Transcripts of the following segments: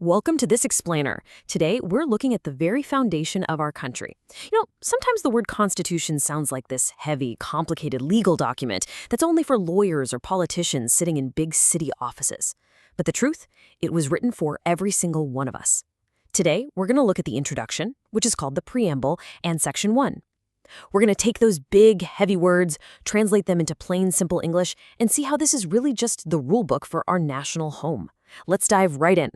Welcome to this explainer. Today, we're looking at the very foundation of our country. Sometimes the word constitution sounds like this heavy, complicated legal document that's only for lawyers or politicians sitting in big city offices. But the truth, it was written for every single one of us. Today, we're going to look at the introduction, which is called the Preamble, and Section 1. We're going to take those big, heavy words, translate them into plain, simple English, and see how this is really just the rulebook for our national home. Let's dive right in.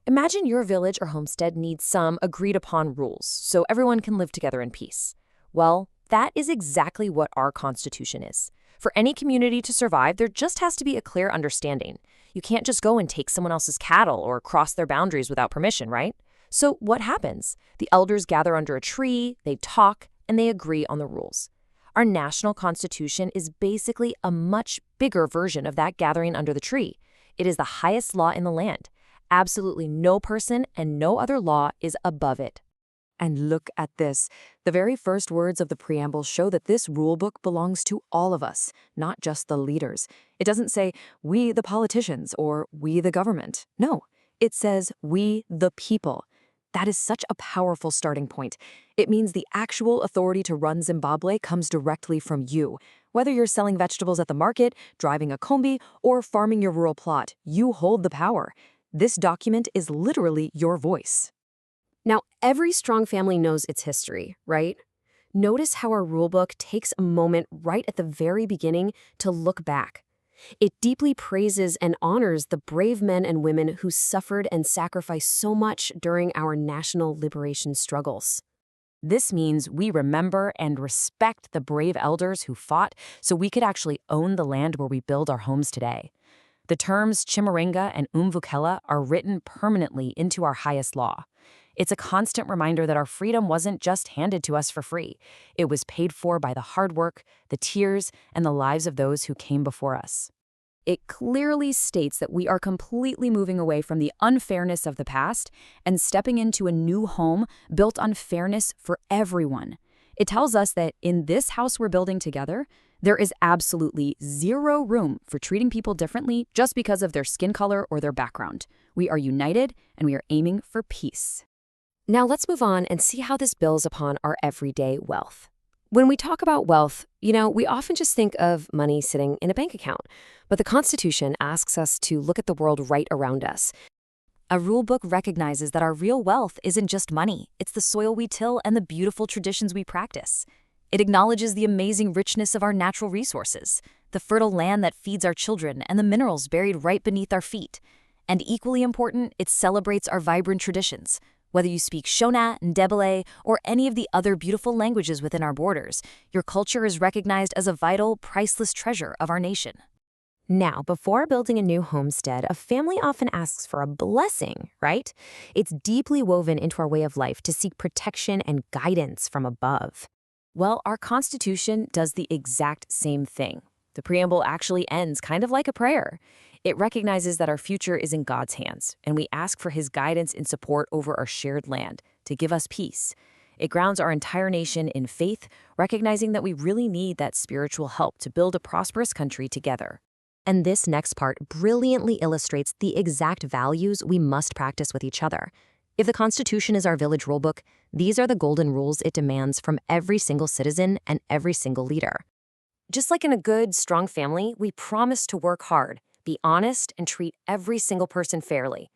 Imagine your village or homestead needs some agreed-upon rules so everyone can live together in peace. Well, that is exactly what our Constitution is. For any community to survive, there just has to be a clear understanding. You can't just go and take someone else's cattle or cross their boundaries without permission, right? So what happens? The elders gather under a tree, they talk, and they agree on the rules. Our national Constitution is basically a much bigger version of that gathering under the tree. It is the highest law in the land. Absolutely no person and no other law is above it. And look at this. The very first words of the preamble show that this rulebook belongs to all of us, not just the leaders. It doesn't say, we the politicians, or we the government. No, it says, we the people. That is such a powerful starting point. It means the actual authority to run Zimbabwe comes directly from you. Whether you're selling vegetables at the market, driving a combi, or farming your rural plot, you hold the power. This document is literally your voice. Now, every strong family knows its history, right? Notice how our rulebook takes a moment right at the very beginning to look back. It deeply praises and honors the brave men and women who suffered and sacrificed so much during our national liberation struggles. This means we remember and respect the brave elders who fought so we could actually own the land where we build our homes today. The terms Chimurenga and Umvukela are written permanently into our highest law. It's a constant reminder that our freedom wasn't just handed to us for free. It was paid for by the hard work, the tears, and the lives of those who came before us. It clearly states that we are completely moving away from the unfairness of the past and stepping into a new home built on fairness for everyone. It tells us that in this house we're building together, there is absolutely zero room for treating people differently just because of their skin color or their background. We are united and we are aiming for peace. Now let's move on and see how this builds upon our everyday wealth. When we talk about wealth, we often just think of money sitting in a bank account. But the Constitution asks us to look at the world right around us. A rulebook recognizes that our real wealth isn't just money. It's the soil we till and the beautiful traditions we practice. It acknowledges the amazing richness of our natural resources, the fertile land that feeds our children, and the minerals buried right beneath our feet. And equally important, it celebrates our vibrant traditions. Whether you speak Shona, Ndebele, or any of the other beautiful languages within our borders, your culture is recognized as a vital, priceless treasure of our nation. Now, before building a new homestead, a family often asks for a blessing, right? It's deeply woven into our way of life to seek protection and guidance from above. Well, our Constitution does the exact same thing. The preamble actually ends kind of like a prayer. It recognizes that our future is in God's hands, and we ask for His guidance and support over our shared land to give us peace. It grounds our entire nation in faith, recognizing that we really need that spiritual help to build a prosperous country together. And this next part brilliantly illustrates the exact values we must practice with each other. If the Constitution is our village rulebook, these are the golden rules it demands from every single citizen and every single leader. Just like in a good, strong family, we promise to work hard, be honest, and treat every single person fairly.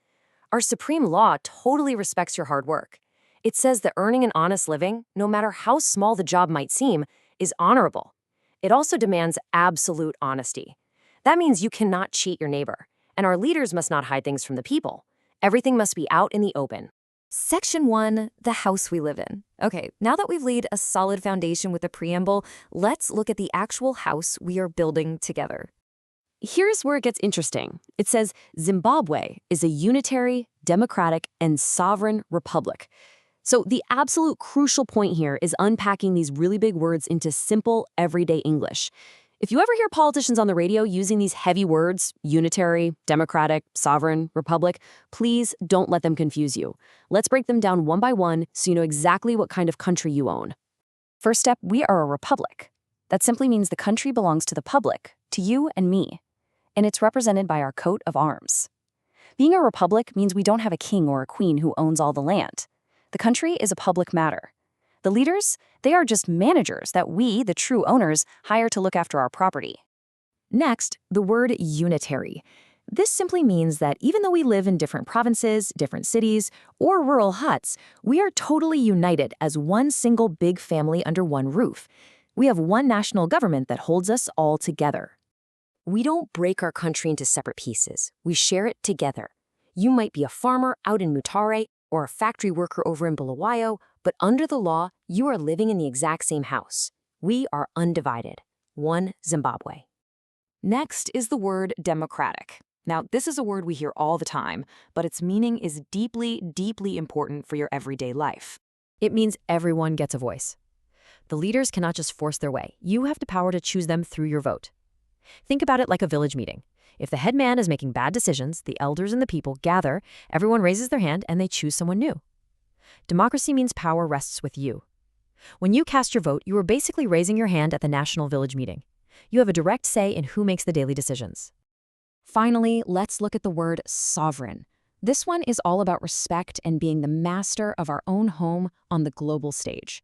Our supreme law totally respects your hard work. It says that earning an honest living, no matter how small the job might seem, is honorable. It also demands absolute honesty. That means you cannot cheat your neighbor, and our leaders must not hide things from the people. Everything must be out in the open. Section 1, the house we live in. Okay, now that we've laid a solid foundation with the preamble, let's look at the actual house we are building together. Here's where it gets interesting. It says Zimbabwe is a unitary, democratic, and sovereign republic. So the absolute crucial point here is unpacking these really big words into simple, everyday English. If you ever hear politicians on the radio using these heavy words, unitary, democratic, sovereign, republic, please don't let them confuse you. Let's break them down one by one so you know exactly what kind of country you own. First step, we are a republic. That simply means the country belongs to the public, to you and me. And it's represented by our coat of arms. Being a republic means we don't have a king or a queen who owns all the land. The country is a public matter. The leaders, they are just managers that we, the true owners, hire to look after our property. Next, the word unitary. This simply means that even though we live in different provinces, different cities, or rural huts, we are totally united as one single big family under one roof. We have one national government that holds us all together. We don't break our country into separate pieces. We share it together. You might be a farmer out in Mutare or a factory worker over in Bulawayo, but under the law, you are living in the exact same house. We are undivided. One Zimbabwe. Next is the word democratic. Now, this is a word we hear all the time, but its meaning is deeply, deeply important for your everyday life. It means everyone gets a voice. The leaders cannot just force their way. You have the power to choose them through your vote. Think about it like a village meeting. If the head man is making bad decisions, the elders and the people gather, everyone raises their hand, and they choose someone new. Democracy means power rests with you. When you cast your vote, you are basically raising your hand at the national village meeting. You have a direct say in who makes the daily decisions. Finally, let's look at the word sovereign. This one is all about respect and being the master of our own home on the global stage.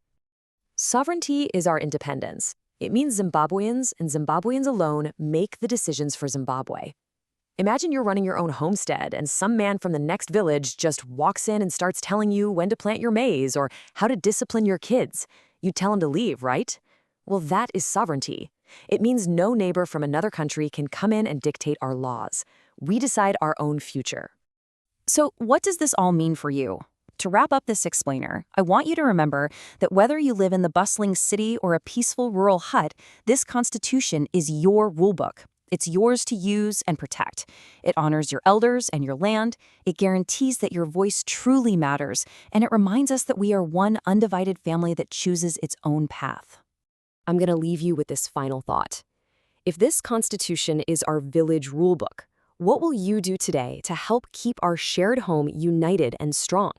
Sovereignty is our independence. It means Zimbabweans and Zimbabweans alone make the decisions for Zimbabwe. Imagine you're running your own homestead and some man from the next village just walks in and starts telling you when to plant your maize or how to discipline your kids. You tell him to leave, right? Well, that is sovereignty. It means no neighbor from another country can come in and dictate our laws. We decide our own future. So what does this all mean for you? To wrap up this explainer, I want you to remember that whether you live in the bustling city or a peaceful rural hut, this Constitution is your rulebook. It's yours to use and protect. It honors your elders and your land. It guarantees that your voice truly matters, and it reminds us that we are one undivided family that chooses its own path. I'm going to leave you with this final thought. If this Constitution is our village rulebook, what will you do today to help keep our shared home united and strong?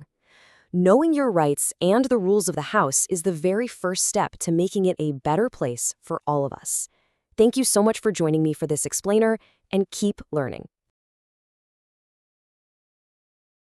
Knowing your rights and the rules of the house is the very first step to making it a better place for all of us. Thank you so much for joining me for this explainer, and keep learning.